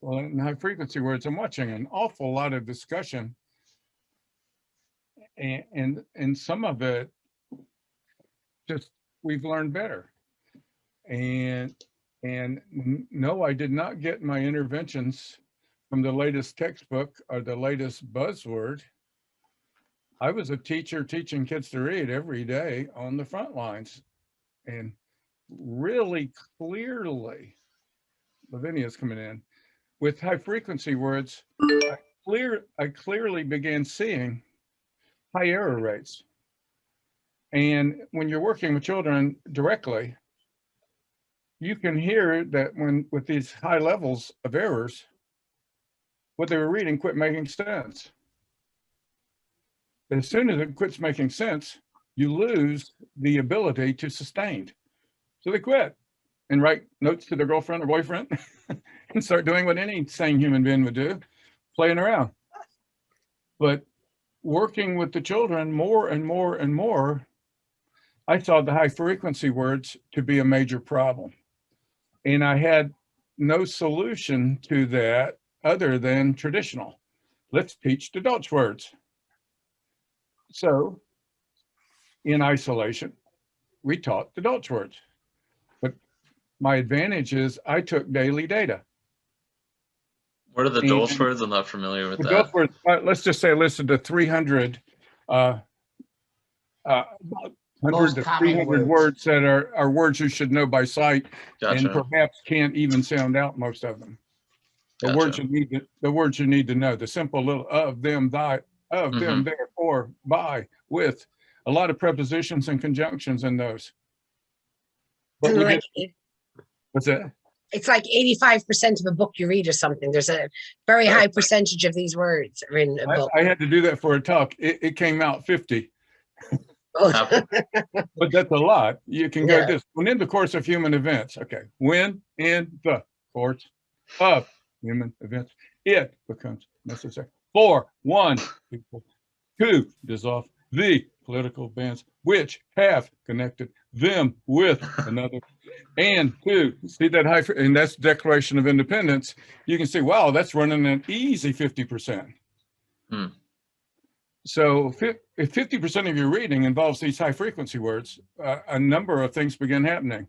Well, in high frequency words, I'm watching an awful lot of discussion, and some of it just we've learned better. And no, I did not get my interventions from the latest textbook or the latest buzzword. I was a teacher teaching kids to read every day on the front lines, and really clearly, Lavinia's coming in with high frequency words. I clearly began seeing high error rates. And when you're working with children directly, you can hear that when with these high levels of errors, what they were reading quit making sense. As soon as it quits making sense, you lose the ability to sustain. So they quit and write notes to their girlfriend or boyfriend and start doing what any sane human being would do, playing around. But working with the children more and more and more, I saw the high frequency words to be a major problem. And I had no solution to that other than traditional. Let's teach the Dutch words. So in isolation, we taught the Dutch words. But my advantage is I took daily data. What are the Dutch words? I'm not familiar with the that. Dutch words, let's just say I listed to 300 100 to 300 words that are words you should know by sight. Gotcha. And perhaps can't even sound out most of them. The gotcha. words you need to know. The simple little of them, thy, of them, therefore, by, with, a lot of prepositions and conjunctions in those. But we what's that? It's like 85% of a book you read or something. There's a very high percentage of these words are in a book. I had to do that for a talk. It came out 50. But that's a lot. You can go this. When in the course of human events, okay. When in the course of human events, it becomes necessary for one people to dissolve the political bands which have connected them with another, and to see that high, and that's Declaration of Independence. You can see, wow, that's running an easy 50%. So if 50% of your reading involves these high frequency words, a number of things begin happening.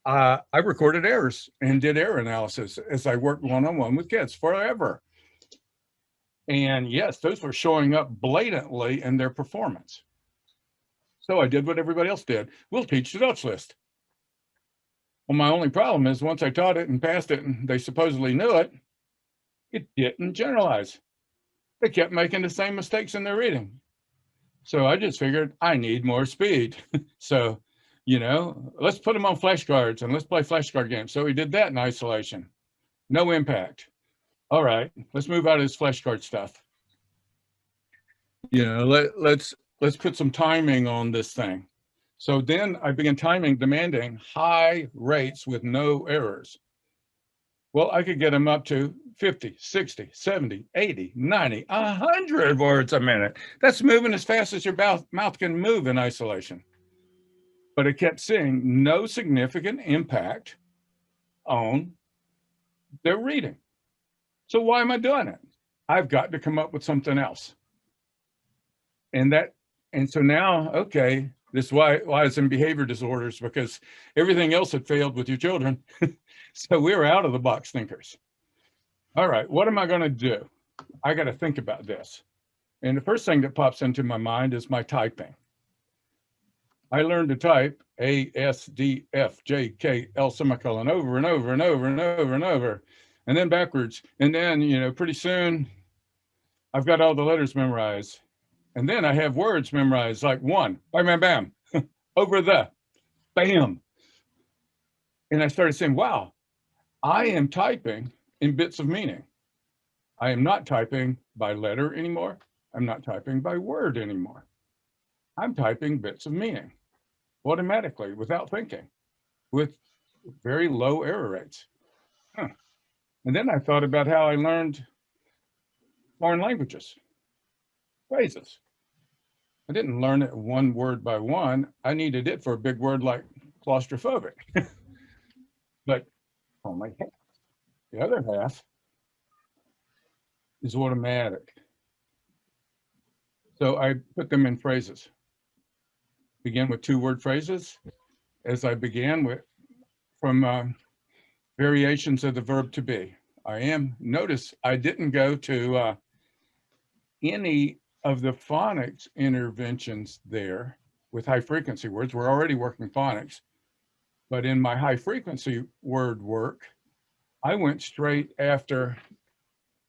I recorded errors and did error analysis as I worked one-on-one with kids forever. And yes, those were showing up blatantly in their performance. So I did what everybody else did. We'll teach the Dutch list. Well, my only problem is once I taught it and passed it and they supposedly knew it, it didn't generalize. They kept making the same mistakes in their reading. So I just figured I need more speed. So, you know, let's put them on flashcards and let's play flashcard games. So we did that in isolation. No impact. All right, let's move out of this flashcard stuff. You know, let's put some timing on this thing. So then I began demanding high rates with no errors. Well, I could get them up to 50, 60, 70, 80, 90, 100 words a minute. That's moving as fast as your mouth can move in isolation. But I kept seeing no significant impact on their reading. So why am I doing it? I've got to come up with something else. And so now, okay, this is why it's in behavior disorders, because everything else had failed with your children. So we were out of the box thinkers. All right, what am I going to do? I got to think about this. And the first thing that pops into my mind is my typing. I learned to type A, S, D, F, J, K, L semicolon over and over and over and over and over, and then backwards. And then, you know, pretty soon I've got all the letters memorized. And then I have words memorized, like one, bam, bam, bam, over the, bam. And I started saying, wow, I am typing in bits of meaning. I am not typing by letter anymore. I'm not typing by word anymore. I'm typing bits of meaning automatically without thinking with very low error rates. And then I thought about how I learned foreign languages, phrases. I didn't learn it one word by one. I needed it for a big word like claustrophobic. But oh my God, The other half is automatic. So I put them in phrases. Begin with 2-word phrases, as I began with from variations of the verb to be. I am. Notice I didn't go to any of the phonics interventions there with high frequency words. We're already working phonics. But in my high frequency word work, I went straight after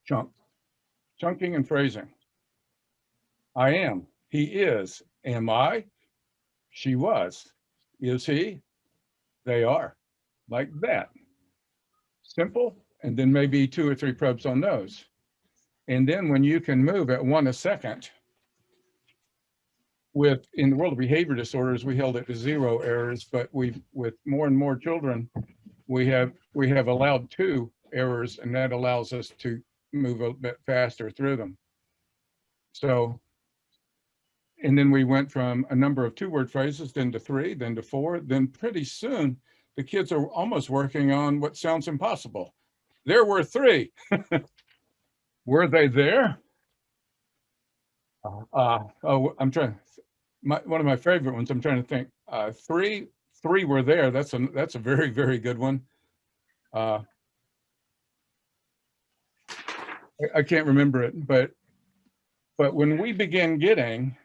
chunking and phrasing. I am. He is. Am I? She was. Is he? They are. Like that. Simple. And then maybe 2 or 3 probes on those. And then when you can move at 1 a second, in the world of behavior disorders, we held it to 0 errors, but with more and more children, we have allowed 2 errors, and that allows us to move a bit faster through them. So, and then we went from a number of 2-word phrases, then to 3, then to 4, then pretty soon the kids are almost working on what sounds impossible. There were 3. Were they there? Oh, I'm trying. One of my favorite ones. I'm trying to think. 3 were there. That's a very, very good one. I can't remember it, but when we began getting,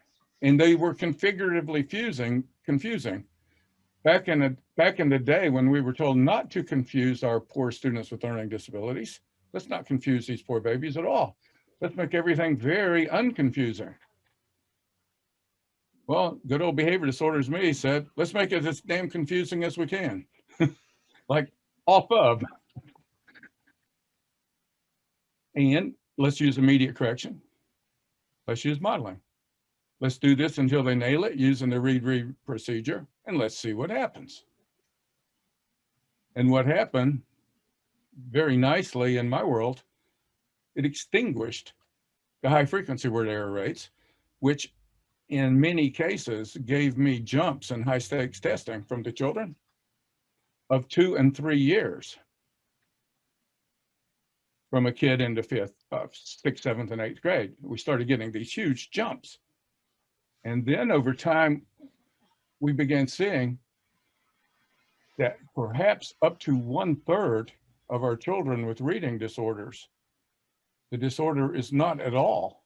and they were configuratively confusing. Back in the day when we were told not to confuse our poor students with learning disabilities, let's not confuse these poor babies at all. Let's make everything very unconfusing. Well, good old behavior disorders me said, let's make it as damn confusing as we can. Like off of. And let's use immediate correction. Let's use modeling. Let's do this until they nail it using the read procedure, and let's see what happens. And what happened very nicely in my world, it extinguished the high frequency word error rates, which in many cases gave me jumps in high stakes testing from the children of 2 and 3 years from a kid into 5th, 6th, 7th, and 8th grade. We started getting these huge jumps. And then over time, we began seeing that perhaps up to 1/3 of our children with reading disorders, the disorder is not at all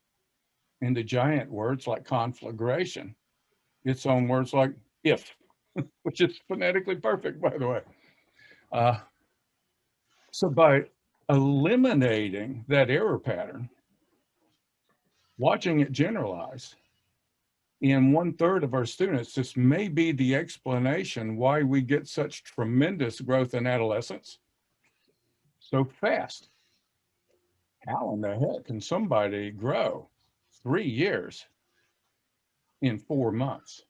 in the giant words like conflagration. It's on words like if, which is phonetically perfect, by the way. So by eliminating that error pattern, watching it generalize, in 1/3 of our students, this may be the explanation why we get such tremendous growth in adolescence so fast. How in the heck can somebody grow 3 years in 4 months?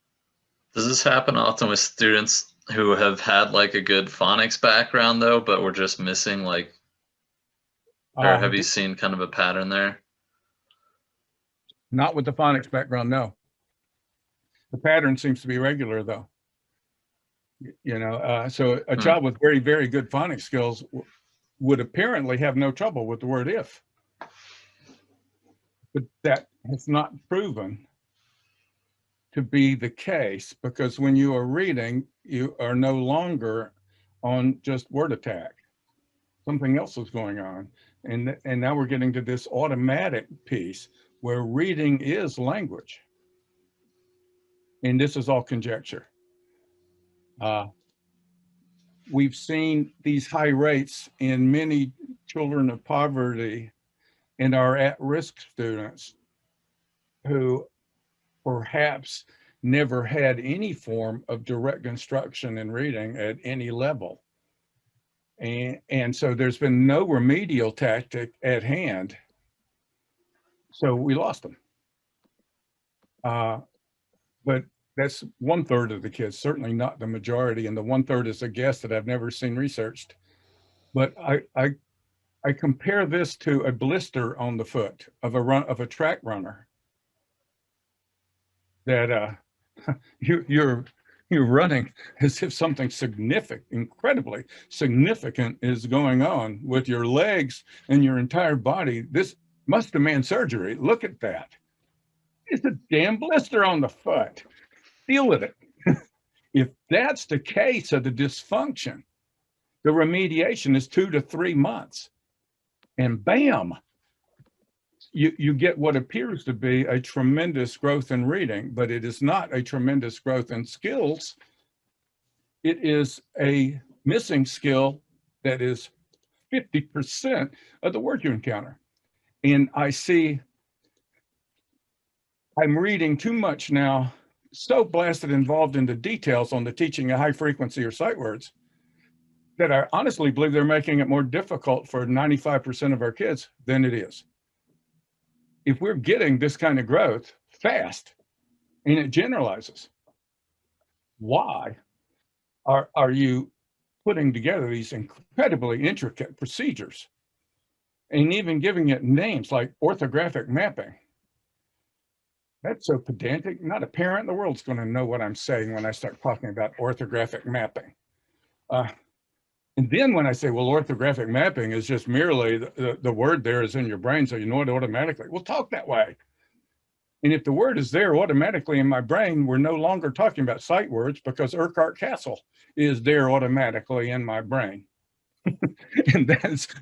Does this happen often with students who have had like a good phonics background though, but we're just missing like, or have you seen kind of a pattern there? Not with the phonics background, no. The pattern seems to be regular though. So a child with very, very good phonics skills would apparently have no trouble with the word if. But that has not proven to be the case, because when you are reading, you are no longer on just word attack. Something else is going on. And now we're getting to this automatic piece where reading is language. And this is all conjecture. We've seen these high rates in many children of poverty and our at-risk students who perhaps never had any form of direct instruction in reading at any level. And so there's been no remedial tactic at hand. So we lost them. But that's 1/3 of the kids, certainly not the majority. And the 1/3 is a guess that I've never seen researched. But I compare this to a blister on the foot of a track runner that you're You're running as if something significant, incredibly significant is going on with your legs and your entire body. This must demand surgery. Look at that. It's a damn blister on the foot. Deal with it. If that's the case of the dysfunction, the remediation is 2 to 3 months. And bam, you get what appears to be a tremendous growth in reading, but it is not a tremendous growth in skills. It is a missing skill that is 50% of the word you encounter. And I see I'm reading too much now, so blasted involved in the details on the teaching of high frequency or sight words that I honestly believe they're making it more difficult for 95% of our kids than it is. If we're getting this kind of growth fast and it generalizes, why are you putting together these incredibly intricate procedures and even giving it names like orthographic mapping? That's so pedantic. Not a parent in the world is going to know what I'm saying when I start talking about orthographic mapping. And then when I say, well, orthographic mapping is just merely the word there is in your brain, so you know it automatically. We'll talk that way. And if the word is there automatically in my brain, we're no longer talking about sight words because Urquhart Castle is there automatically in my brain. And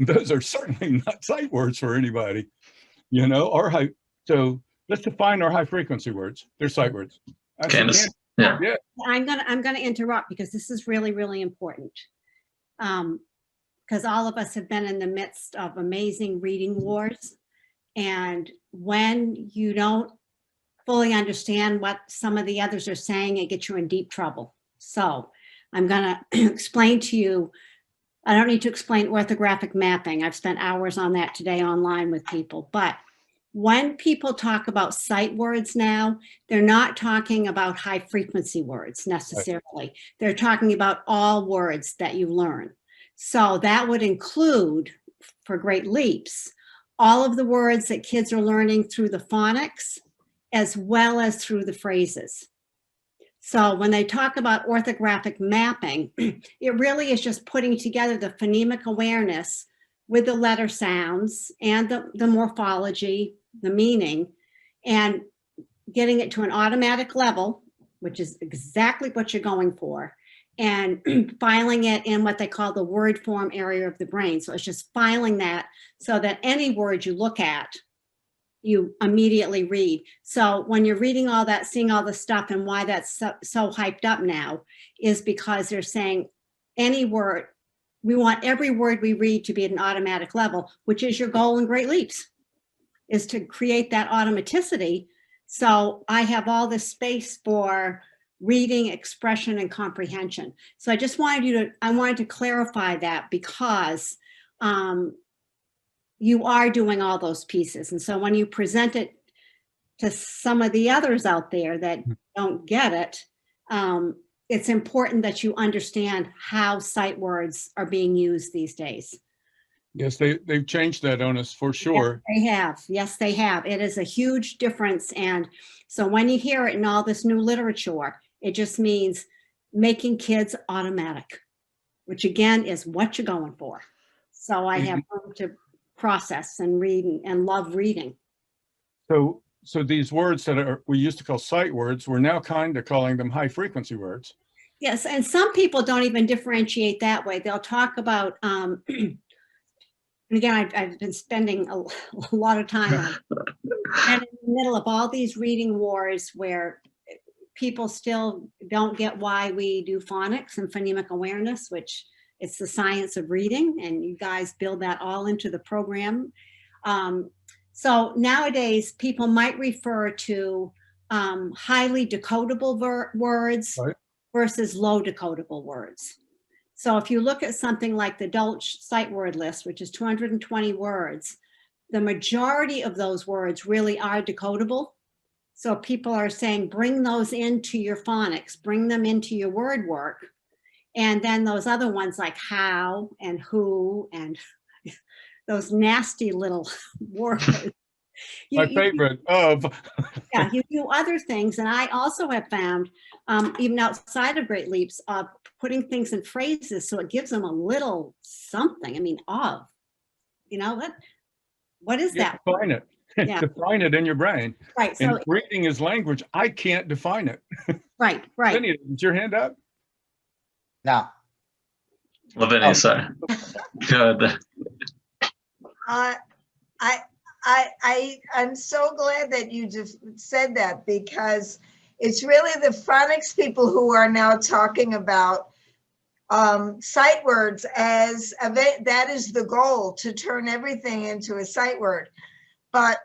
those are certainly not sight words for anybody, you know, so let's define our high frequency words. They're sight words. Candace, yeah. I'm gonna interrupt because this is really, really important. Because all of us have been in the midst of amazing reading wars. And when you don't fully understand what some of the others are saying, it gets you in deep trouble. So I'm gonna explain to you, I don't need to explain orthographic mapping. I've spent hours on that today online with people. But when people talk about sight words now, they're not talking about high frequency words necessarily. Right. They're talking about all words that you learn. So that would include, for Great Leaps, all of the words that kids are learning through the phonics, as well as through the phrases. So when they talk about orthographic mapping, it really is just putting together the phonemic awareness with the letter sounds and the morphology, the meaning, and getting it to an automatic level, which is exactly what you're going for, and filing it in what they call the word form area of the brain. So it's just filing that so that any word you look at, you immediately read. So when you're reading all that, seeing all the stuff, and why that's so hyped up now is because they're saying any word, we want every word we read to be at an automatic level, which is your goal in Great Leaps, is to create that automaticity. So I have all this space for reading, expression, and comprehension. So I just wanted I wanted to clarify that because you are doing all those pieces. And so when you present it to some of the others out there that don't get it, it's important that you understand how sight words are being used these days. Yes, they've changed that on us for sure. Yes, they have. Yes, they have. It is a huge difference. And so when you hear it in all this new literature, it just means making kids automatic, which again is what you're going for. So I have room to process and read and love reading. So these words that we used to call sight words, we're now kind of calling them high frequency words. Yes, and some people don't even differentiate that way. They'll talk about, and again, I've been spending a lot of time on it. And in the middle of all these reading wars where people still don't get why we do phonics and phonemic awareness, which it's the science of reading, and you guys build that all into the program. So nowadays, people might refer to highly decodable words versus low decodable words. So if you look at something like the Dolch sight word list, which is 220 words, the majority of those words really are decodable. So people are saying, bring those into your phonics, bring them into your word work. And then those other ones like how and who and those nasty little words My You- favorite of. Yeah, you do other things. And I also have found, even outside of Great Leaps, putting things in phrases so it gives them a little something. I mean, of, what is You that? define it. Yeah. Define it in your brain. Right. And So, reading is language. I can't define it. right, right. Vinny, is your hand up? No. Lavinia, Oh. sorry. Good. I'm so glad that you just said that, because it's really the phonics people who are now talking about sight words as that is the goal, to turn everything into a sight word. But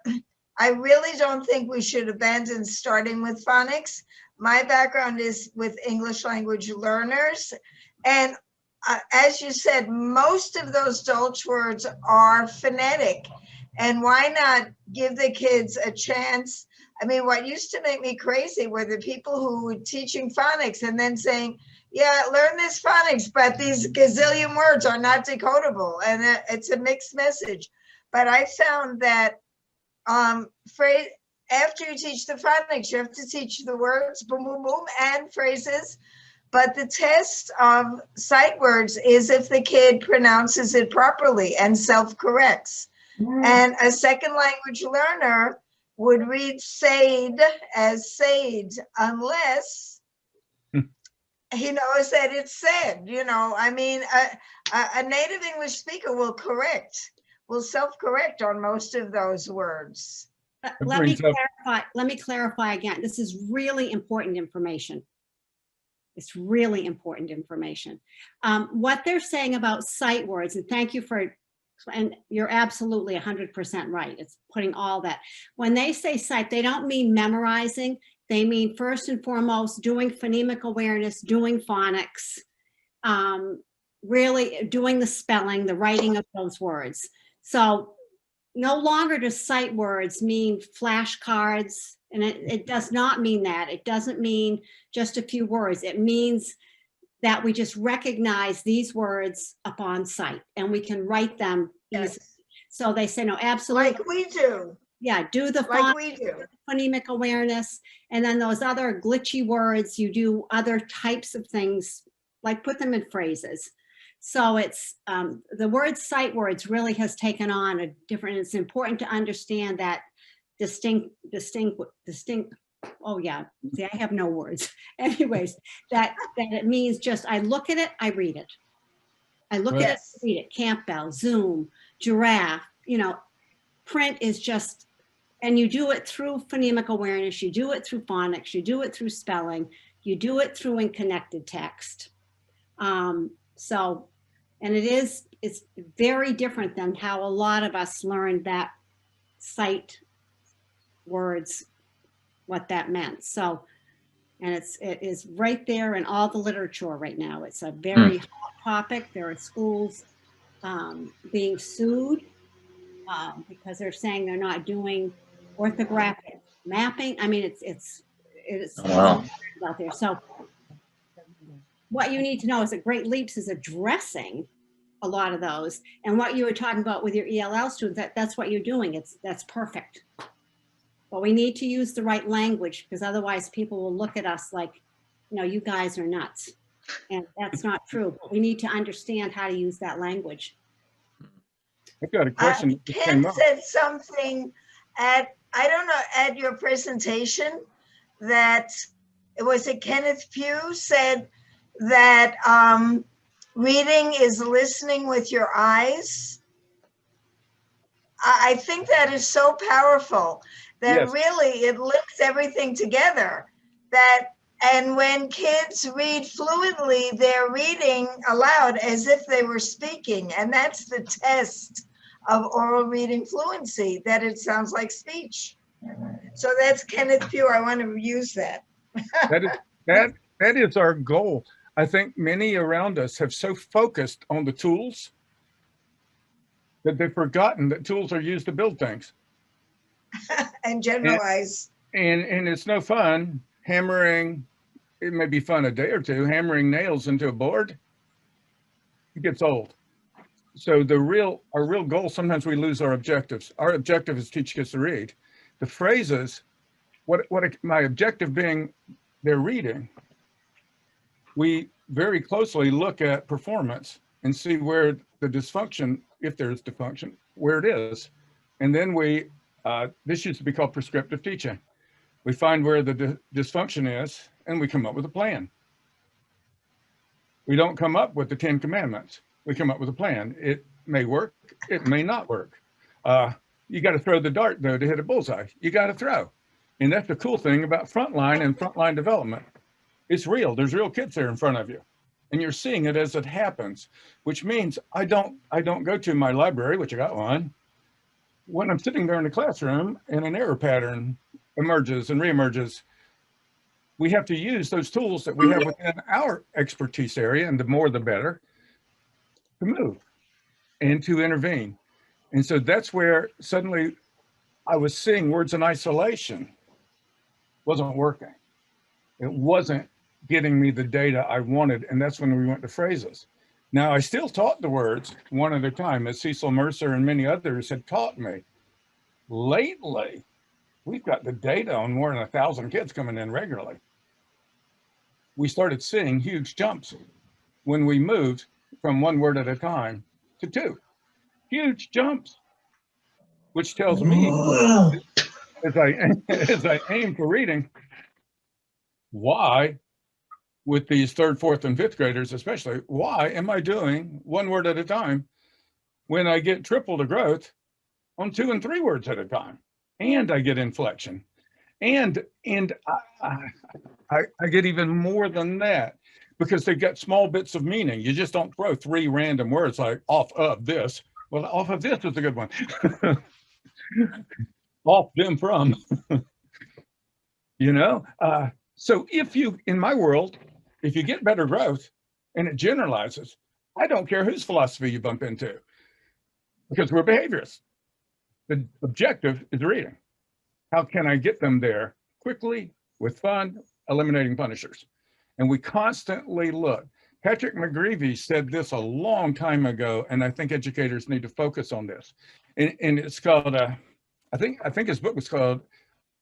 I really don't think we should abandon starting with phonics. My background is with English language learners. And as you said, most of those Dolch words are phonetic. And why not give the kids a chance? I mean, what used to make me crazy were the people who were teaching phonics and then saying, yeah, learn this phonics, but these gazillion words are not decodable. And it's a mixed message. But I found that phrase, after you teach the phonics, you have to teach the words, boom, boom, boom, and phrases. But the test of sight words is if the kid pronounces it properly and self-corrects. And a second language learner would read "said" as "said" unless he knows that it's said. I mean, a native English speaker will self-correct on most of those words. Let me clarify again. This is really important information. It's really important information. What they're saying about sight words, and thank you for, and you're absolutely 100% right. It's putting all that. When they say sight, they don't mean memorizing. They mean first and foremost doing phonemic awareness, doing phonics, really doing the spelling, the writing of those words. So no longer does sight words mean flashcards, and it does not mean that. It doesn't mean just a few words. It means that we just recognize these words upon sight and we can write them easily. Yes. So they say, no, absolutely. Like we do. Yeah, do the Like we do. phonemic awareness. And then those other glitchy words, you do other types of things, like put them in phrases. So it's the word sight words really has taken on a different, it's important to understand that distinct, oh yeah, see, I have no words. Anyways, that it means just, I look at it, I read it. I look at it, read it. Campbell, Zoom, giraffe, print is just, and you do it through phonemic awareness, you do it through phonics, you do it through spelling, you do it through in connected text. So, and it's very different than how a lot of us learned that sight words, what that meant. So, and it is right there in all the literature right now. It's a very hot topic. There are schools being sued because they're saying they're not doing orthographic mapping. I mean, it's Wow. out there. So what you need to know is that Great Leaps is addressing a lot of those. And what you were talking about with your ELL students, that's what you're doing. That's perfect. But we need to use the right language, because otherwise people will look at us like, you guys are nuts. And that's not true. But we need to understand how to use that language. I've got a question. that just Ken came up. said something at your presentation that, was it Kenneth Pugh said that reading is listening with your eyes. I think that is so powerful that Yes. really it links everything together. And when kids read fluently, they're reading aloud as if they were speaking. And that's the test of oral reading fluency, that it sounds like speech. So that's Kenneth Pugh. I want to use that. That is our goal. I think many around us have so focused on the tools that they've forgotten that tools are used to build things. And generalize. And it's no fun hammering. It may be fun a day or two, hammering nails into a board. It gets old. so our real goal, sometimes we lose our objectives. Our objective is to teach kids to read. The phrases, my objective being their reading, we very closely look at performance and see where the dysfunction, if there's dysfunction, where it is. And then this used to be called prescriptive teaching. We find where the dysfunction is and we come up with a plan. We don't come up with the 10 commandments. We come up with a plan. It may work, it may not work. You got to throw the dart though to hit a bullseye. You got to throw. And that's the cool thing about frontline and frontline development. It's real. There's real kids there in front of you. And you're seeing it as it happens, which means I don't go to my library, which I got one, when I'm sitting there in the classroom and an error pattern emerges and reemerges. We have to use those tools that we have within our expertise area, and the more the better, to move and to intervene. And so that's where suddenly I was seeing words in isolation wasn't working. It wasn't getting me the data I wanted, and that's when we went to phrases. Now, I still taught the words one at a time, as Cecil Mercer and many others had taught me. Lately, we've got the data on more than 1,000 kids coming in regularly. We started seeing huge jumps when we moved from one word at a time to 2. Huge jumps, which tells me, as I aim for reading, why, with these 3rd, 4th, and 5th graders especially, why am I doing 1 word at a time when I get triple the growth on 2 and 3 words at a time? And I get inflection. And I get even more than that, because they've got small bits of meaning. You just don't throw 3 random words like off of this. Well, off of this is a good one. Off them from. You know? So if you, in my world, if you get better growth and it generalizes, I don't care whose philosophy you bump into, because we're behaviorists. The objective is reading. How can I get them there quickly, with fun, eliminating punishers? And we constantly look. Patrick McGreevy said this a long time ago, and I think educators need to focus on this. And it's called, I think his book was called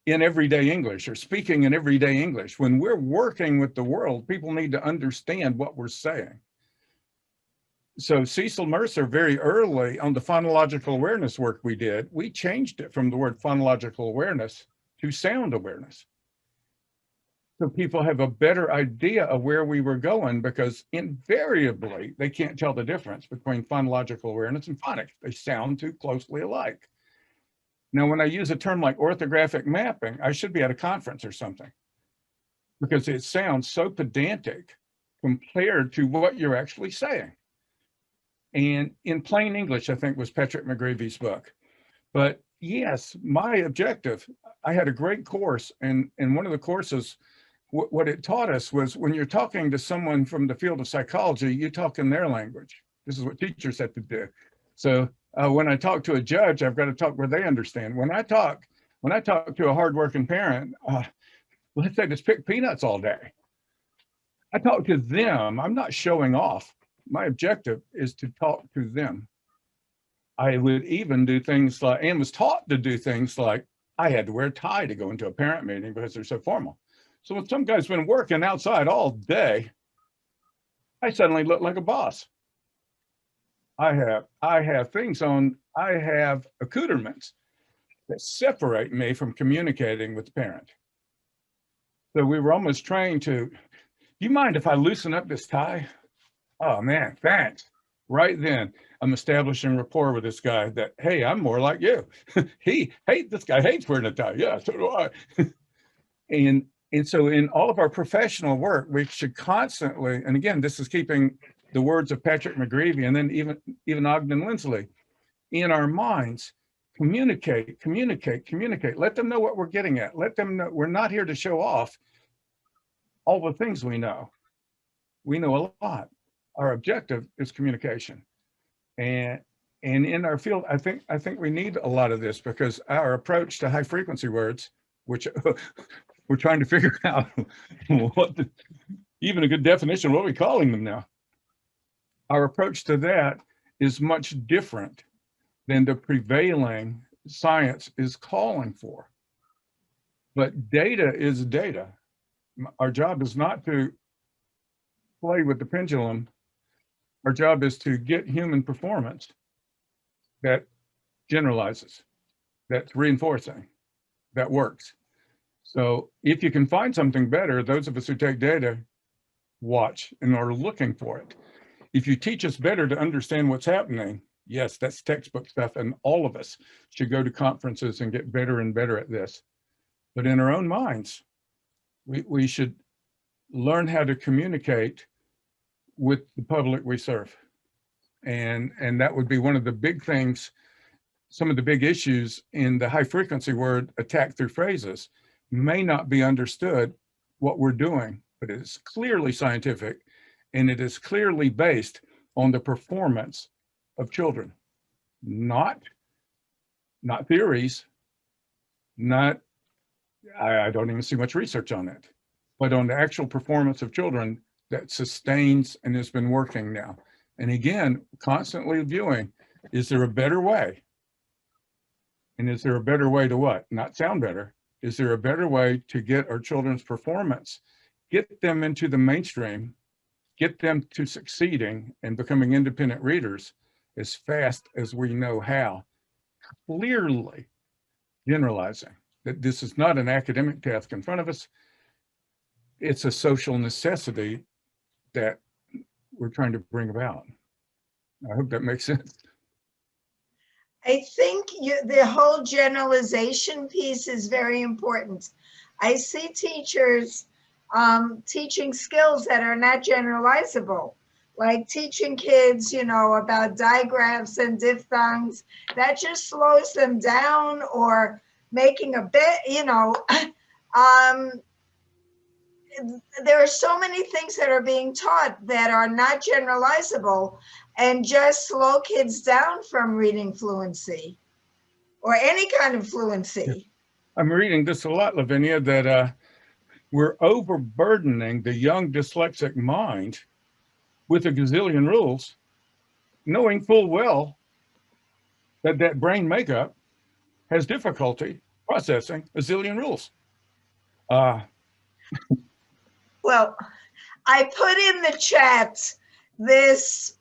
In Everyday English, or Speaking in Everyday English. When we're working with the world, people need to understand what we're saying. So Cecil Mercer, very early on the phonological awareness work we did, we changed it from the word phonological awareness to sound awareness. So people have a better idea of where we were going, because invariably they can't tell the difference between phonological awareness and phonics. They sound too closely alike. Now, when I use a term like orthographic mapping, I should be at a conference or something, because it sounds so pedantic compared to what you're actually saying. And in plain English, I think, was Patrick McGreevy's book. But yes, my objective, I had a great course, and one of the courses, what it taught us was, when you're talking to someone from the field of psychology, you talk in their language. This is what teachers have to do. So when I talk to a judge, I've got to talk where they understand. When I talk to a hardworking parent, let's say just pick peanuts all day, I talk to them. I'm not showing off. My objective is to talk to them. I would even do things like, and was taught to do things like, I had to wear a tie to go into a parent meeting because they're so formal. So when some guy's been working outside all day, I suddenly look like a boss. I have things on, I have accoutrements that separate me from communicating with the parent. So we were almost trained to, do you mind if I loosen up this tie? Oh man, thanks. Right then, I'm establishing rapport with this guy that, hey, I'm more like you. This guy hates wearing a tie. Yeah, so do I. And so in all of our professional work, we should constantly, and again, this is keeping the words of Patrick McGreevy and then even Ogden Lindsley in our minds, communicate. Let them know what we're getting at. Let them know we're not here to show off all the things we know. We know a lot. Our objective is communication. And in our field, I think we need a lot of this, because our approach to high frequency words, which we're trying to figure out even a good definition, what are we calling them now? Our approach to that is much different than the prevailing science is calling for. But data is data. Our job is not to play with the pendulum. Our job is to get human performance that generalizes, that's reinforcing, that works. So if you can find something better, those of us who take data watch and are looking for it. If you teach us better to understand what's happening, yes, that's textbook stuff, and all of us should go to conferences and get better and better at this. But in our own minds, we should learn how to communicate with the public we serve. And that would be one of the big things, some of the big issues in the high frequency word attack through phrases may not be understood what we're doing, but it is clearly scientific and it is clearly based on the performance of children, not theories, I don't even see much research on it, but on the actual performance of children that sustains and has been working now. And again, constantly viewing, is there a better way? And is there a better way to what? Not sound better. Is there a better way to get our children's performance, get them into the mainstream, get them to succeeding and becoming independent readers as fast as we know how, clearly generalizing that this is not an academic task in front of us. It's a social necessity that we're trying to bring about. I hope that makes sense. I think the whole generalization piece is very important. I see teachers teaching skills that are not generalizable, like teaching kids, about digraphs and diphthongs. That just slows them down, or making a bit, there are so many things that are being taught that are not generalizable and just slow kids down from reading fluency or any kind of fluency. I'm reading this a lot, Lavinia, that we're overburdening the young dyslexic mind with a gazillion rules, knowing full well that that brain makeup has difficulty processing a zillion rules. Well, I put in the chat this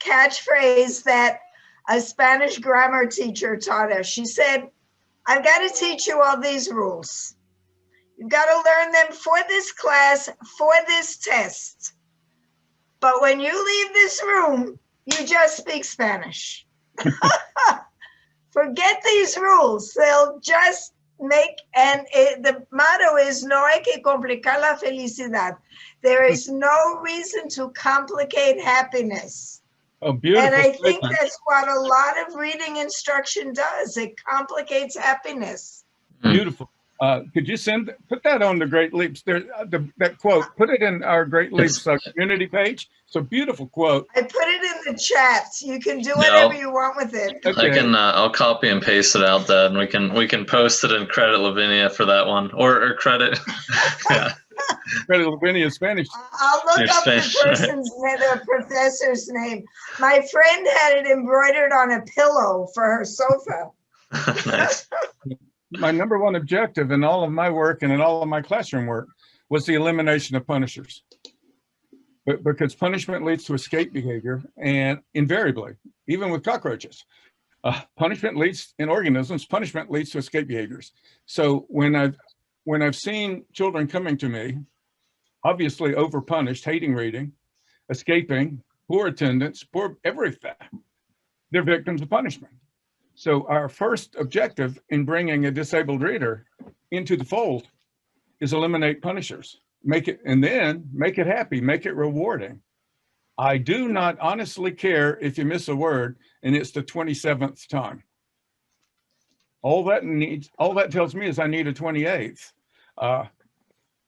catchphrase that a Spanish grammar teacher taught us. She said, I've got to teach you all these rules. You've got to learn them for this class, for this test. But when you leave this room, you just speak Spanish. Forget these rules. They'll just make, and the motto is, no hay que complicar la felicidad. There is no reason to complicate happiness. Oh, beautiful. And I think that's what a lot of reading instruction does. It complicates happiness. Beautiful. Could you put that on the Great Leaps there, that quote, put it in our Great Leaps community page. It's a beautiful quote. I put it in the chat. You can do whatever you want with it. Okay. I can, I'll copy and paste it out, Dad, and we can post it and credit Lavinia for that one, or credit. Yeah. Credit Lavinia Spanish. I'll look Your up Spanish, the professor's name. My friend had it embroidered on a pillow for her sofa. Nice. My number one objective in all of my work and in all of my classroom work was the elimination of punishers. But because punishment leads to escape behavior, and invariably, even with cockroaches, punishment leads in organisms, punishment leads to escape behaviors. So when I've seen children coming to me, obviously overpunished, hating reading, escaping, poor attendance, poor everything, they're victims of punishment. So our first objective in bringing a disabled reader into the fold is eliminate punishers, and then make it happy, make it rewarding. I do not honestly care if you miss a word and it's the 27th time. All that tells me is I need a 28th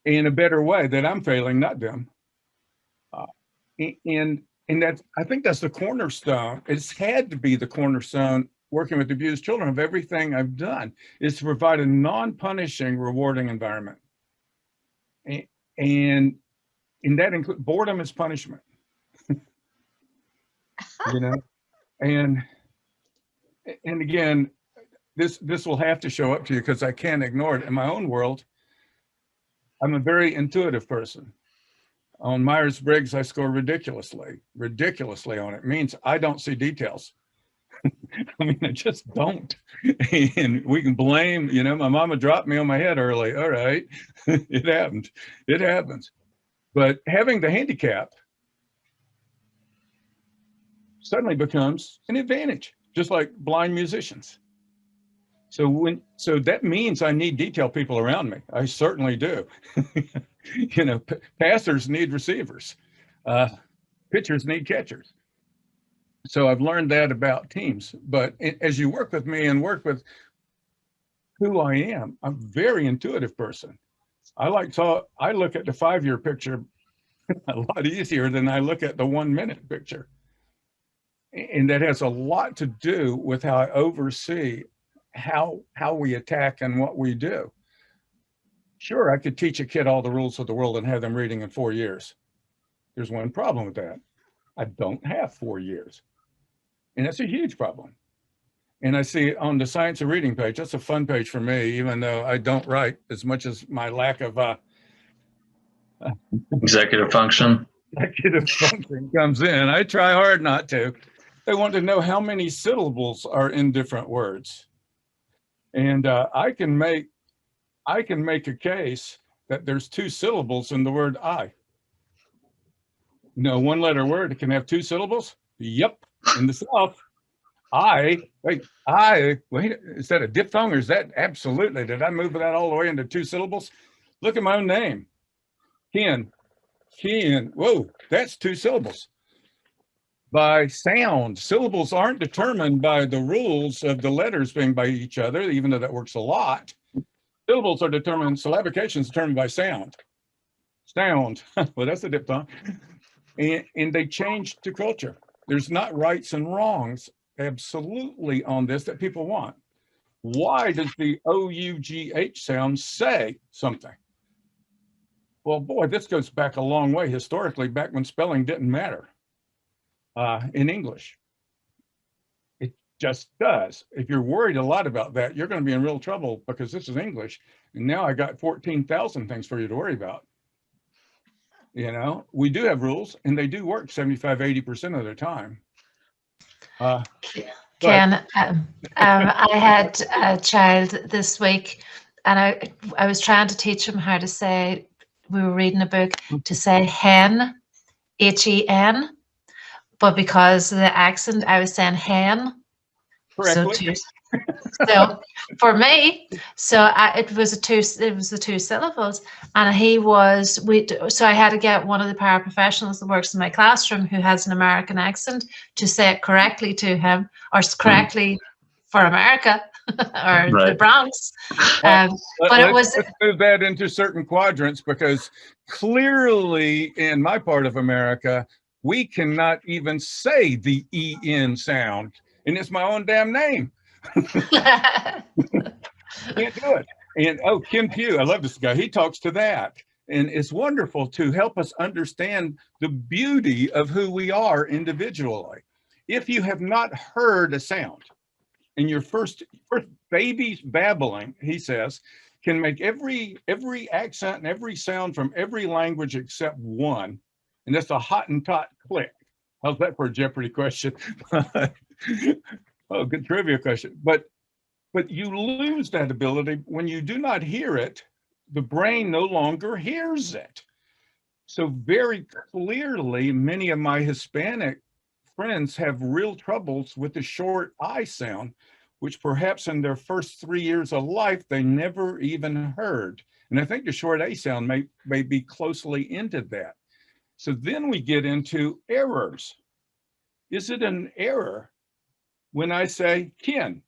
in a better way, that I'm failing, not them. And I think that's the cornerstone. It's had to be the cornerstone working with abused children of everything I've done, is to provide a non-punishing, rewarding environment. And that includes boredom is punishment. you know, and again, this will have to show up to you because I can't ignore it. In my own world, I'm a very intuitive person. On Myers-Briggs, I score ridiculously on it. It means I don't see details. I mean, I just don't. And we can blame, you know, my mama dropped me on my head early. All right, it happened. It happens. But having the handicap suddenly becomes an advantage, just like blind musicians. So that means I need detail people around me. I certainly do. You know, passers need receivers. Pitchers need catchers. So I've learned that about teams. But as you work with me and work with who I am, I'm a very intuitive person. I look at the 5-year picture a lot easier than I look at the 1-minute picture. And that has a lot to do with how I oversee how we attack and what we do. Sure, I could teach a kid all the rules of the world and have them reading in 4 years. There's one problem with that. I don't have 4 years. And that's a huge problem. And I see on the Science of Reading page, that's a fun page for me, even though I don't write as much as my lack of executive function comes in. I try hard not to. They want to know how many syllables are in different words. And I can make a case that there's 2 syllables in the word I. You know, 1-letter word can have 2 syllables? Yep. In the South, wait, is that a diphthong or is that absolutely? Did I move that all the way into 2 syllables? Look at my own name. Ken. Whoa, that's 2 syllables. By sound, syllables aren't determined by the rules of the letters being by each other, even though that works a lot. Syllables are determined, syllabification is determined by sound. Sound, well, that's a diphthong. And they change to culture. There's not rights and wrongs absolutely on this that people want. Why does the O-U-G-H sound say something? Well, boy, this goes back a long way historically, back when spelling didn't matter in English. It just does. If you're worried a lot about that, you're going to be in real trouble because this is English. And now I got 14,000 things for you to worry about. You know, we do have rules and they do work 75, 80% of the time. Ken, I had a child this week and I was trying to teach him how to say, we were reading a book, to say hen, H-E-N, but because of the accent, I was saying hen. Correctly. So for me, it was the 2 syllables, and so I had to get one of the paraprofessionals that works in my classroom who has an American accent to say it correctly to him, or correctly for America or the Bronx. But let's move that into certain quadrants, because clearly in my part of America, we cannot even say the E-N sound, and it's my own damn name. Can't do it. And Kim Pugh, I love this guy. He talks to that, and it's wonderful to help us understand the beauty of who we are individually. If you have not heard a sound, and your first baby's babbling, he says, can make every accent and every sound from every language except one, and that's a Hottentot click. How's that for a Jeopardy question? Oh, good trivia question. But you lose that ability when you do not hear it. The brain no longer hears it. So very clearly, many of my Hispanic friends have real troubles with the short I sound, which perhaps in their first 3 years of life, they never even heard. And I think the short A sound may be closely into that. So then we get into errors. Is it an error when I say Ken?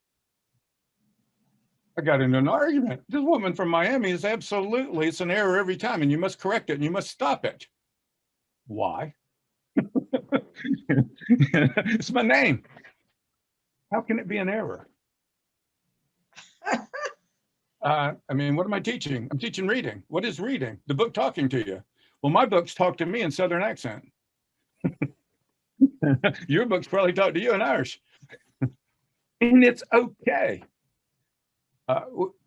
I got into an argument. This woman from Miami is absolutely, it's an error every time, and you must correct it and you must stop it. Why? It's my name. How can it be an error? I mean, what am I teaching? I'm teaching reading. What is reading? The book talking to you. Well, my books talk to me in Southern accent. Your books probably talk to you in ours. And it's okay.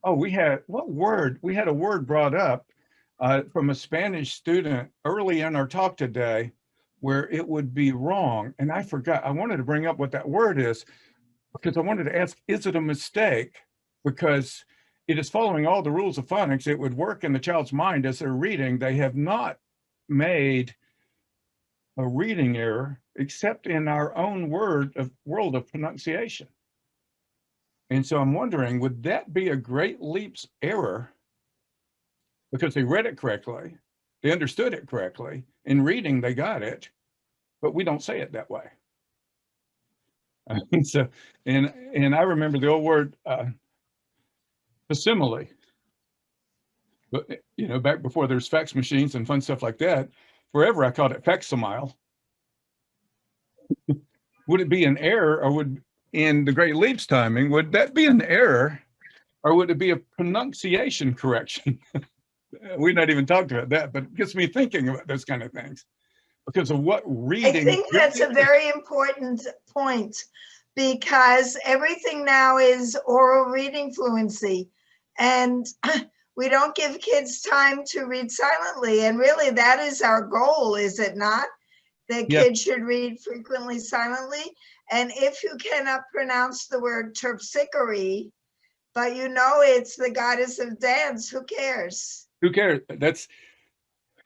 We had a word brought up from a Spanish student early in our talk today where it would be wrong. And I forgot, I wanted to bring up what that word is because I wanted to ask, is it a mistake? Because it is following all the rules of phonics. It would work in the child's mind as they're reading. They have not made a reading error except in our own world of pronunciation. And so I'm wondering, would that be a Great Leap's error? Because they read it correctly, they understood it correctly. In reading, they got it, but we don't say it that way. So, and I remember the old word facsimile. But you know, back before there's fax machines and fun stuff like that, forever I called it facsimile. Would it be an error, or would, in the Great Leap's timing, would that be an error, or would it be a pronunciation correction? We've not even talked about that, but it gets me thinking about those kind of things because of what reading. I think that's a very important point because everything now is oral reading fluency, and we don't give kids time to read silently. And really, that is our goal, is it not? That kids should read frequently silently. And if you cannot pronounce the word terpsichore, but you know it's the goddess of dance, who cares? Who cares?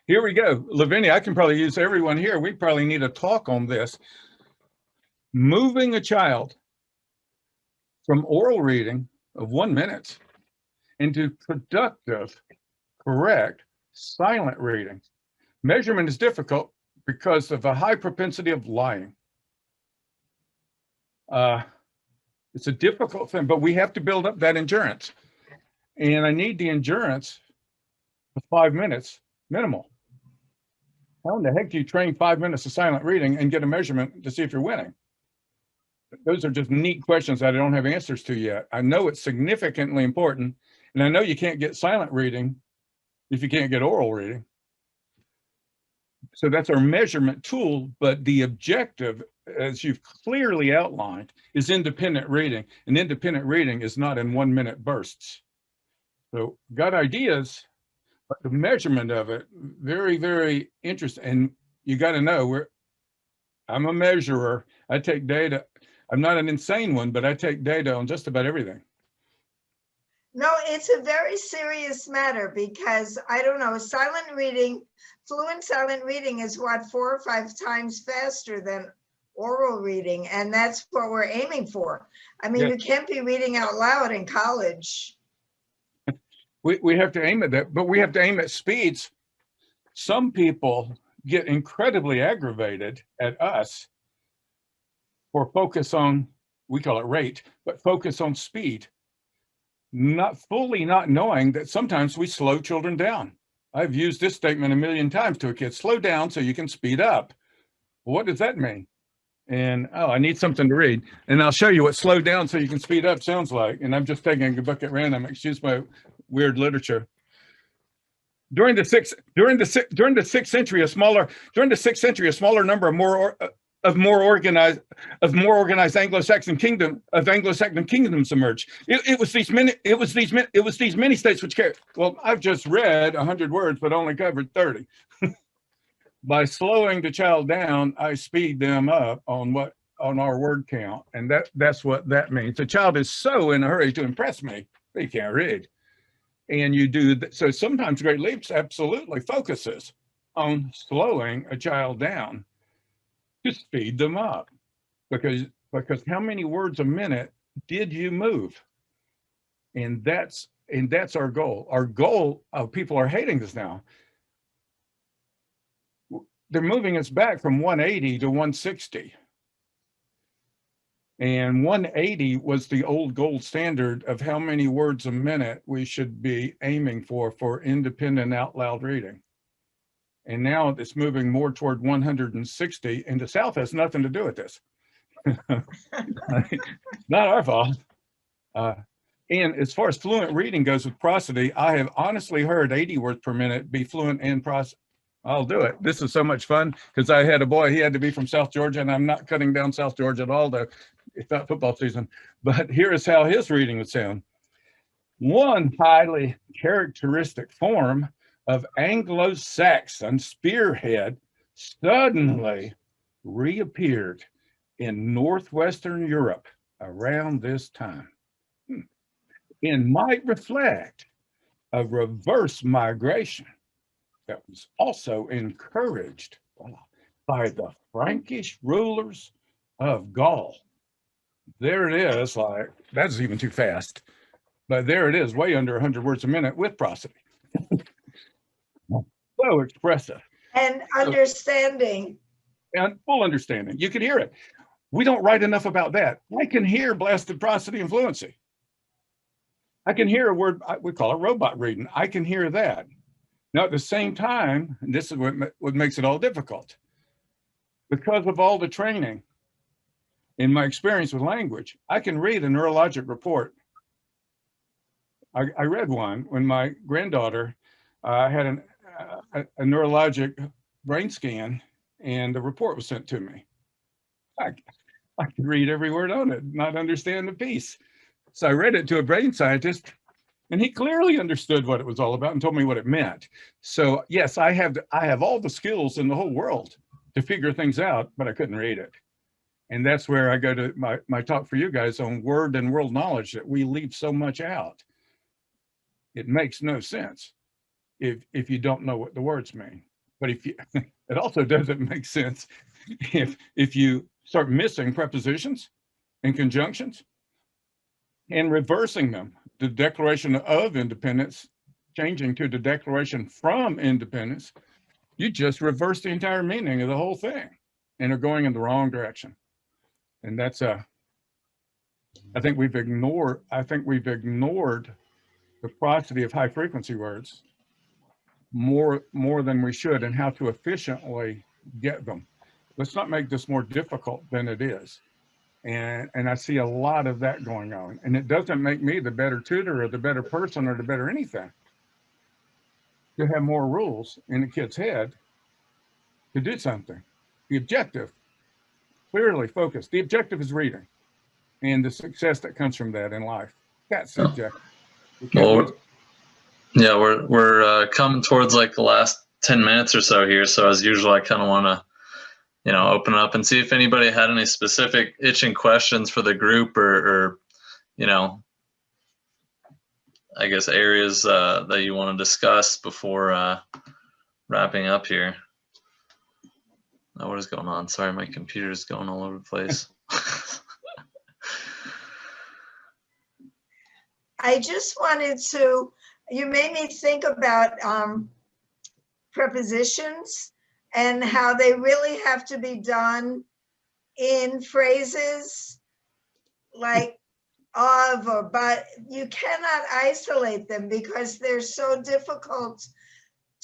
Here we go. Lavinia, I can probably use everyone here. We probably need a talk on this. Moving a child from oral reading of 1 minute into productive, correct, silent reading. Measurement is difficult because of a high propensity of lying. It's a difficult thing, but we have to build up that endurance. And I need the endurance of 5 minutes minimal. How in the heck do you train 5 minutes of silent reading and get a measurement to see if you're winning? Those are just neat questions that I don't have answers to yet. I know it's significantly important, and I know you can't get silent reading if you can't get oral reading. So that's our measurement tool, but the objective, as you've clearly outlined, is independent reading. And independent reading is not in 1 minute bursts. So got ideas, but the measurement of it, very, very interesting. And you got to know, I'm a measurer. I take data. I'm not an insane one, but I take data on just about everything. No, it's a very serious matter because, I don't know, silent reading, fluent silent reading is what, 4 or 5 times faster than oral reading. And that's what we're aiming for. I mean, you can't be reading out loud in college. We have to aim at that, but we have to aim at speeds. Some people get incredibly aggravated at us for focus on, we call it rate, but focus on speed. Not knowing that sometimes we slow children down. I've used this statement a million times to a kid: slow down so you can speed up. Well, what does that mean? And, oh, I need something to read. And I'll show you what slow down so you can speed up sounds like. And I'm just taking a book at random, excuse my weird literature. During the sixth century, a smaller number of more organized Anglo-Saxon kingdoms emerged. It was these many states which carried. Well, I've just read 100 words, but only covered 30. By slowing the child down, I speed them up on our word count, and that's what that means. The child is so in a hurry to impress me, they can't read. And you do so. Sometimes Great Leaps absolutely focuses on slowing a child down to speed them up, because how many words a minute did you move? And that's our goal. Our goal, people are hating this now. They're moving us back from 180 to 160. And 180 was the old gold standard of how many words a minute we should be aiming for independent out loud reading. And now it's moving more toward 160, and the South has nothing to do with this. Not our fault. And as far as fluent reading goes with prosody, I have honestly heard 80 words per minute be fluent and I'll do it. This is so much fun because I had a boy, he had to be from South Georgia, and I'm not cutting down South Georgia at all, though it's not football season. But here is how his reading would sound. One highly characteristic form of Anglo-Saxon spearhead suddenly reappeared in Northwestern Europe around this time, and might reflect a reverse migration that was also encouraged by the Frankish rulers of Gaul. There it is, like, that's even too fast, but there it is, way under 100 words a minute with prosody. So expressive. And understanding. And full understanding. You can hear it. We don't write enough about that. I can hear blasted prosody and fluency. I can hear a word, we call it robot reading. I can hear that. Now, at the same time, and this is what makes it all difficult, because of all the training in my experience with language, I can read a neurologic report. I read one when my granddaughter had a neurologic brain scan, and the report was sent to me. I could read every word on it, not understand the piece. So I read it to a brain scientist, and he clearly understood what it was all about and told me what it meant. So yes, I have all the skills in the whole world to figure things out, but I couldn't read it. And that's where I go to my talk for you guys on word and world knowledge, that we leave so much out. It makes no sense if you don't know what the words mean. But if you, it also doesn't make sense if you start missing prepositions and conjunctions and reversing them. The Declaration of Independence, changing to the Declaration from Independence, you just reverse the entire meaning of the whole thing and are going in the wrong direction. And that's I think we've ignored the prosody of high frequency words more than we should, and how to efficiently get them. Let's not make this more difficult than it is. And I see a lot of that going on. And it doesn't make me the better tutor or the better person or the better anything to have more rules in the kid's head to do something. The objective, clearly focused. The objective is reading and the success that comes from that in life. That's the objective. Well, yeah, we're coming towards like the last 10 minutes or so here. So as usual, I kind of want to, open up and see if anybody had any specific itching questions for the group or I guess areas that you want to discuss before wrapping up here. Oh, what is going on? Sorry, my computer is going all over the place. I just wanted to, you made me think about prepositions and how they really have to be done in phrases like of or but. You cannot isolate them because they're so difficult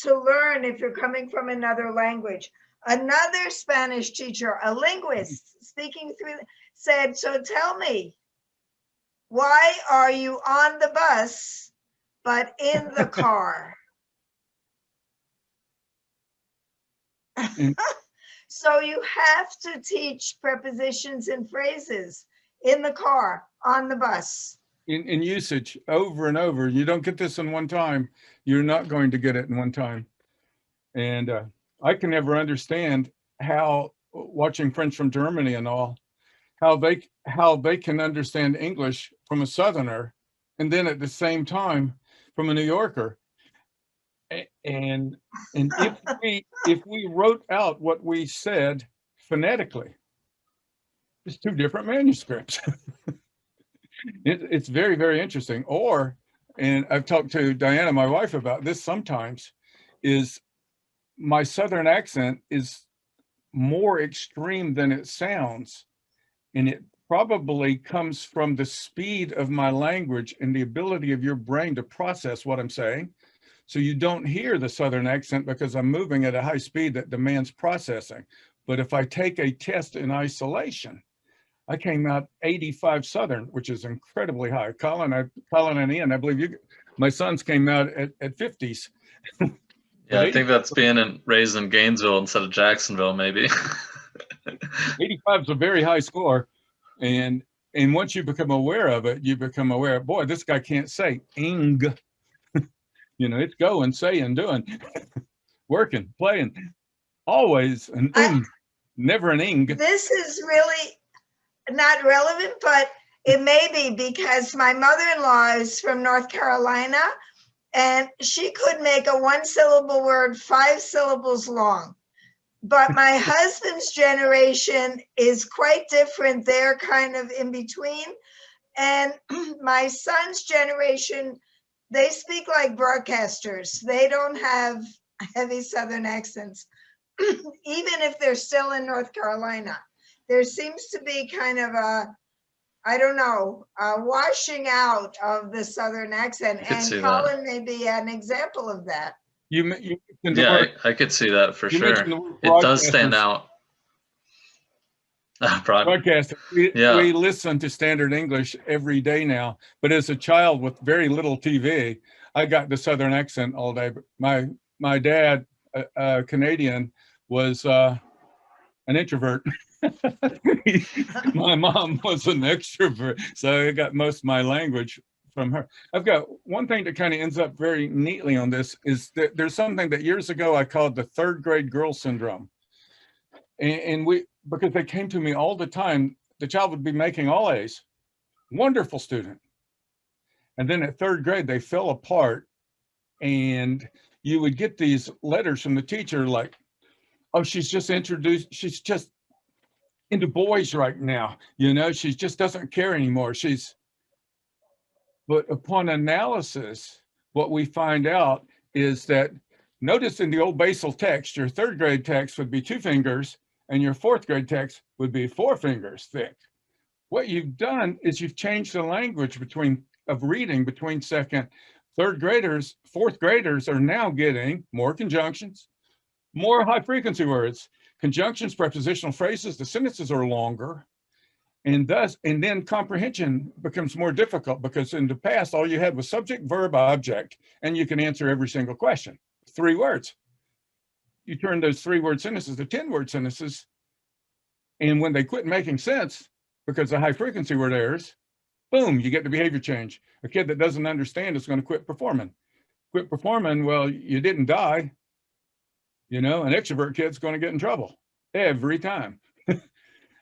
to learn if you're coming from another language. Another Spanish teacher, a linguist speaking through, said, so tell me, why are you on the bus but in the car? So you have to teach prepositions and phrases in the car, on the bus. In usage over and over. You don't get this in one time. You're not going to get it in one time. And I can never understand how, watching Friends from Germany and all, how they can understand English from a Southerner, and then at the same time from a New Yorker. And if we wrote out what we said phonetically, it's two different manuscripts. It's very, very interesting. And I've talked to Diana, my wife, about this sometimes, is my Southern accent is more extreme than it sounds. And it probably comes from the speed of my language and the ability of your brain to process what I'm saying. So you don't hear the Southern accent because I'm moving at a high speed that demands processing. But if I take a test in isolation, I came out 85 Southern, which is incredibly high. Colin and Ian, I believe my sons came out at 50s. Yeah, But I think that's being raised in Gainesville instead of Jacksonville, maybe. 85 is a very high score. And once you become aware of it, you become aware, boy, this guy can't say ing. You know, it's going, saying, doing, working, playing, always an never an ing. This is really not relevant, but it may be because my mother-in-law is from North Carolina and she could make a 1-syllable word 5 syllables long. But my husband's generation is quite different. They're kind of in between. And my son's generation, they speak like broadcasters. They don't have heavy Southern accents, even if they're still in North Carolina. There seems to be kind of a, I don't know, a washing out of the Southern accent. I could see And that. Colin may be an example of that. You mentioned the Yeah, word, I could see that for you sure. mentioned the word It does stand broadcasters. out. Broad- Broadcasting. Yeah. We listen to standard English every day now, but as a child with very little TV, I got the Southern accent all day. My dad, Canadian, was an introvert. My mom was an extrovert, so I got most of my language from her. I've got one thing that kind of ends up very neatly on this is that there's something that years ago I called the 3rd grade girl syndrome. And because they came to me all the time, the child would be making all A's, wonderful student. And then at 3rd grade, they fell apart and you would get these letters from the teacher like, oh, she's just into boys right now. You know, she just doesn't care anymore. But upon analysis, what we find out is that, notice in the old basal text, your 3rd grade text would be 2 fingers and your 4th grade text would be 4 fingers thick. What you've done is you've changed the language of reading between 2nd, 3rd graders. 4th graders are now getting more conjunctions, more high frequency words, conjunctions, prepositional phrases, the sentences are longer. And then comprehension becomes more difficult because in the past, all you had was subject, verb, object, and you can answer every single question. 3 words. You turn those 3-word sentences to 10-word sentences. And when they quit making sense because of high frequency word errors, boom, you get the behavior change. A kid that doesn't understand is going to quit performing. Quit performing, well, you didn't die. You know, an extrovert kid's going to get in trouble every time.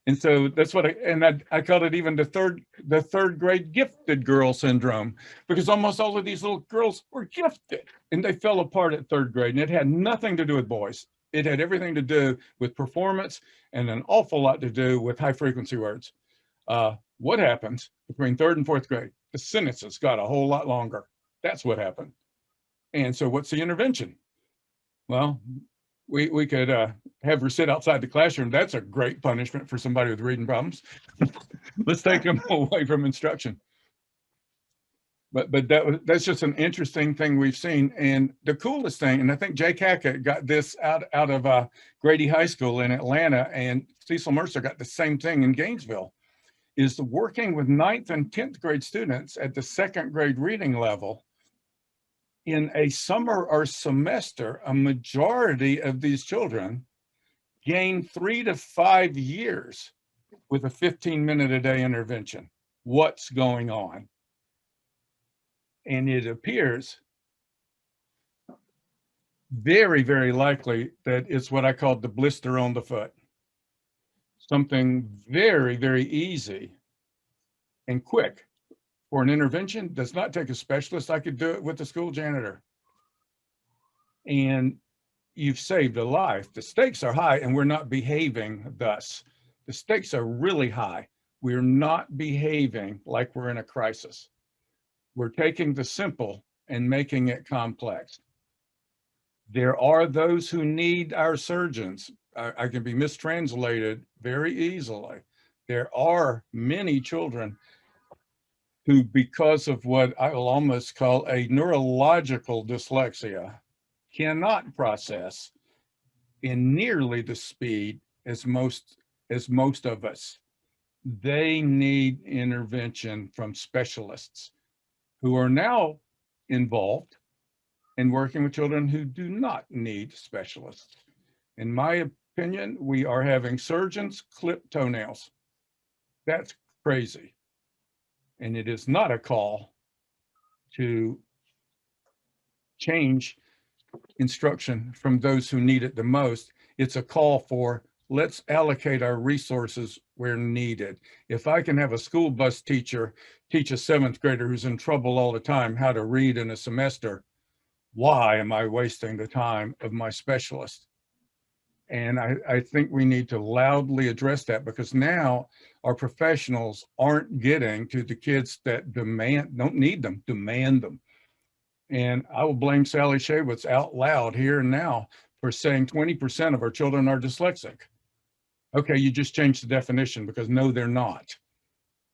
And so that's what I called it even the third grade gifted girl syndrome, because almost all of these little girls were gifted and they fell apart at 3rd grade. And it had nothing to do with boys. It had everything to do with performance and an awful lot to do with high frequency words. What happens between 3rd and 4th grade? The sentences got a whole lot longer. That's what happened. And so what's the intervention? Well, we could have her sit outside the classroom. That's a great punishment for somebody with reading problems. Let's take them away from instruction. But that's just an interesting thing we've seen. And the coolest thing, and I think Jake Hackett got this out of Grady High School in Atlanta, and Cecil Mercer got the same thing in Gainesville, is working with 9th and 10th grade students at the 2nd grade reading level. In a summer or semester, a majority of these children gain 3 to 5 years with a 15-minute-a-day intervention. What's going on? And it appears very, very likely that it's what I call the blister on the foot. Something very, very easy and quick for an intervention. Does not take a specialist. I could do it with the school janitor. And you've saved a life. The stakes are high and we're not behaving thus. The stakes are really high. We're not behaving like we're in a crisis. We're taking the simple and making it complex. There are those who need our surgeons. I can be mistranslated very easily. There are many children who, because of what I will almost call a neurological dyslexia, cannot process in nearly the speed as most of us. They need intervention from specialists who are now involved and working with children who do not need specialists. In my opinion, we are having surgeons clip toenails. That's crazy. And it is not a call to change instruction from those who need it the most. It's a call for, let's allocate our resources where needed. If I can have a school bus teacher teach a 7th grader who's in trouble all the time how to read in a semester, why am I wasting the time of my specialist? And I think we need to loudly address that, because now our professionals aren't getting to the kids that don't need them, demand them. And I will blame Sally Shaywitz out loud here and now for saying 20% of our children are dyslexic. Okay, you just changed the definition, because no, they're not.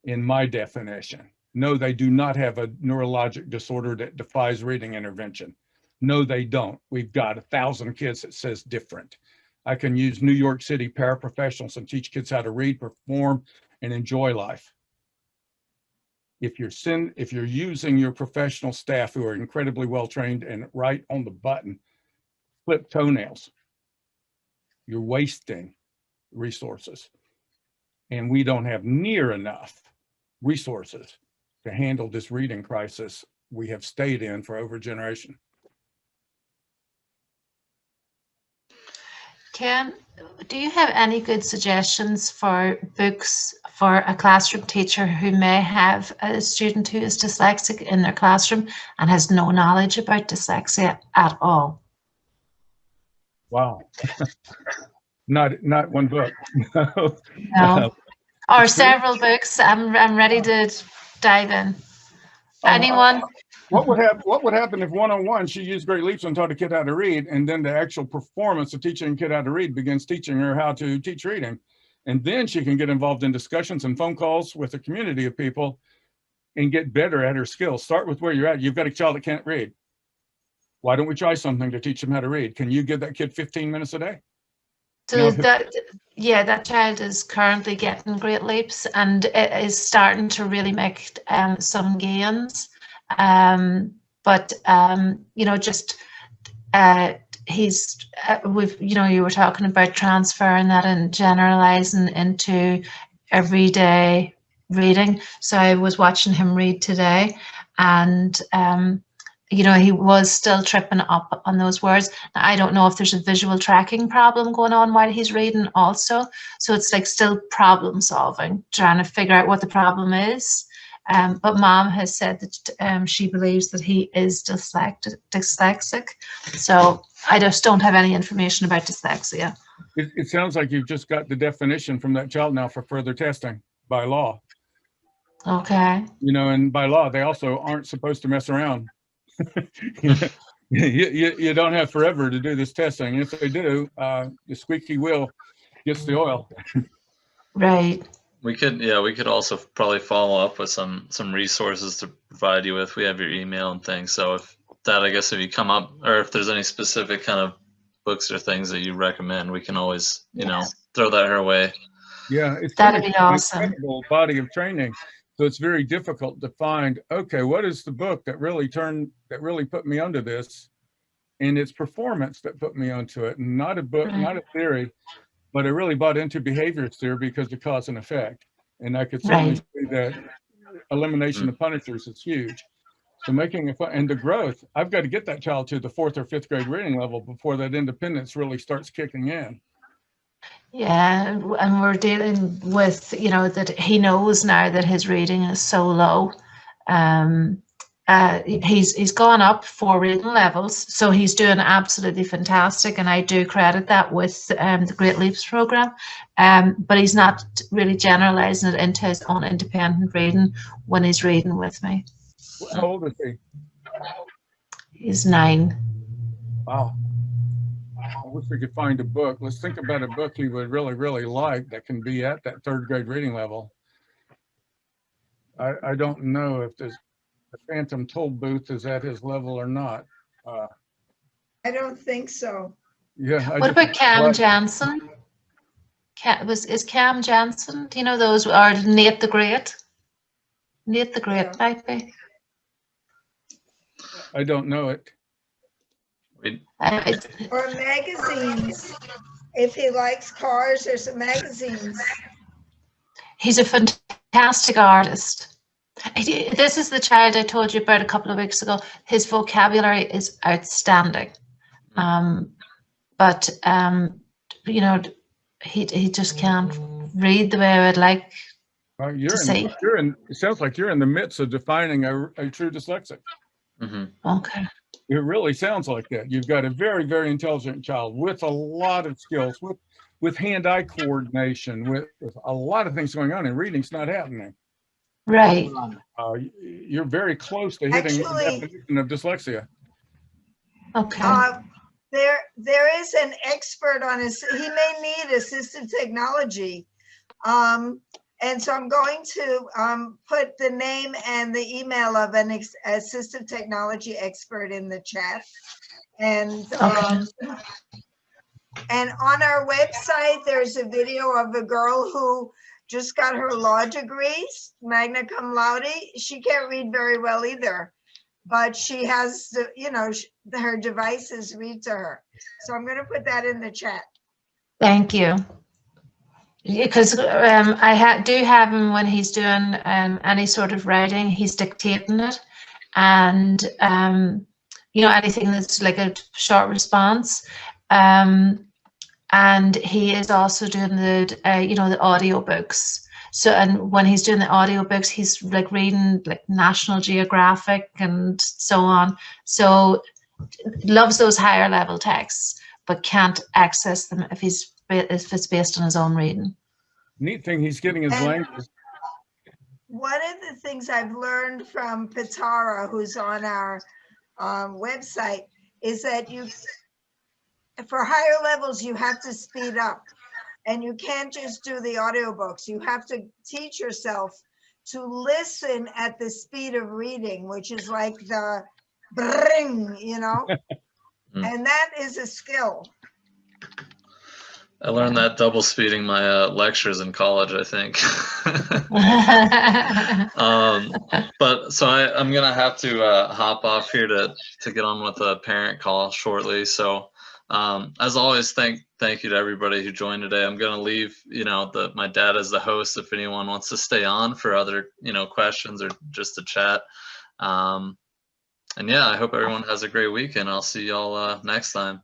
In my definition, no, they do not have a neurologic disorder that defies reading intervention. No, they don't. We've got 1,000 kids that says different. I can use New York City paraprofessionals and teach kids how to read, perform, and enjoy life. If you're using your professional staff who are incredibly well trained and right on the button, flip toenails, you're wasting resources. And we don't have near enough resources to handle this reading crisis we have stayed in for over a generation. Ken, do you have any good suggestions for books for a classroom teacher who may have a student who is dyslexic in their classroom and has no knowledge about dyslexia at all? Wow. Not one book. No. Or several books. I'm ready to dive in. Anyone? What would happen if one-on-one she used Great Leaps and taught a kid how to read, and then the actual performance of teaching a kid how to read begins teaching her how to teach reading, and then she can get involved in discussions and phone calls with a community of people and get better at her skills. Start with where you're at. You've got a child that can't read. Why don't we try something to teach them how to read? Can you give that kid 15 minutes a day? So that child is currently getting Great Leaps and it is starting to really make some gains. But you know, just you were talking about transferring that and generalizing into everyday reading. So I was watching him read today, and you know, he was still tripping up on those words. Now, I don't know if there's a visual tracking problem going on while he's reading also. So it's like still problem solving, trying to figure out what the problem is. But Mom has said that she believes that he is dyslexic. So I just don't have any information about dyslexia. It sounds like you've just got the definition from that child now for further testing by law. Okay. You know, and by law, they also aren't supposed to mess around. You don't have forever to do this testing. If they do, the squeaky wheel gets the oil. Right. We could also probably follow up with some resources to provide you with. We have your email and things. So if you come up, or if there's any specific kind of books or things that you recommend, we can always, throw that her way. Yeah, it's that'd be awesome. An incredible body of training. So it's very difficult to find, okay, what is the book that really put me onto this? And it's performance that put me onto it, and not a book, not a theory, but I really bought into behavior theory because of cause and effect. And I could certainly see that elimination of punishers is huge. So making and the growth, I've got to get that child to the 4th or 5th grade reading level before that independence really starts kicking in. Yeah, and we're dealing with, that he knows now that his reading is so low. He's gone up 4 reading levels, so he's doing absolutely fantastic, and I do credit that with the Great Leaps program. But he's not really generalizing it into his own independent reading when he's reading with me. How old is he? He's 9. Wow. I wish we could find a book. Let's think about a book he would really, really like that can be at that 3rd grade reading level. I don't know if there's the Phantom Toll Booth is at his level or not. I don't think so. Yeah. What about Cam Jansen? Is Cam Jansen? Do you know those? Or Nate the Great? Nate the Great might be. I don't know it. Or magazines. If he likes cars, there's some magazines. He's a fantastic artist. This is the child I told you about a couple of weeks ago. His vocabulary is outstanding. But you know, he just can't read the way I would like to see. It sounds like you're in the midst of defining a true dyslexic. Okay. It really sounds like that. You've got a very, very intelligent child with a lot of skills, with hand-eye coordination, with a lot of things going on, and reading's not happening. Right. You're very close to hitting the definition of dyslexia. Okay. There is an expert on he may need assistive technology. And so I'm going to put the name and the email of an assistive technology expert in the chat. And and on our website, there's a video of a girl who just got her law degree, magna cum laude. She can't read very well either, but she has, you know, her devices read to her. So I'm going to put that in the chat. Thank you. Because I do have him when he's doing any sort of writing, he's dictating it, and you know, anything that's like a short response, and he is also doing the you know, the audio books. So, and when he's doing the audio books, he's like reading like National Geographic and so on. So loves those higher level texts, but can't access them if it's based on his own reading. Neat thing, he's getting his language. One of the things I've learned from Pitara, who's on our website, is that for higher levels, you have to speed up, and you can't just do the audiobooks. You have to teach yourself to listen at the speed of reading, which is like the bring, you know, and that is a skill. I learned that double speeding my lectures in college, I think. But so I'm gonna have to hop off here to get on with a parent call shortly. So as always, thank you to everybody who joined today. I'm gonna leave, you know, my dad as the host if anyone wants to stay on for other, you know, questions or just to chat. And yeah, I hope everyone has a great weekend. I'll see y'all next time.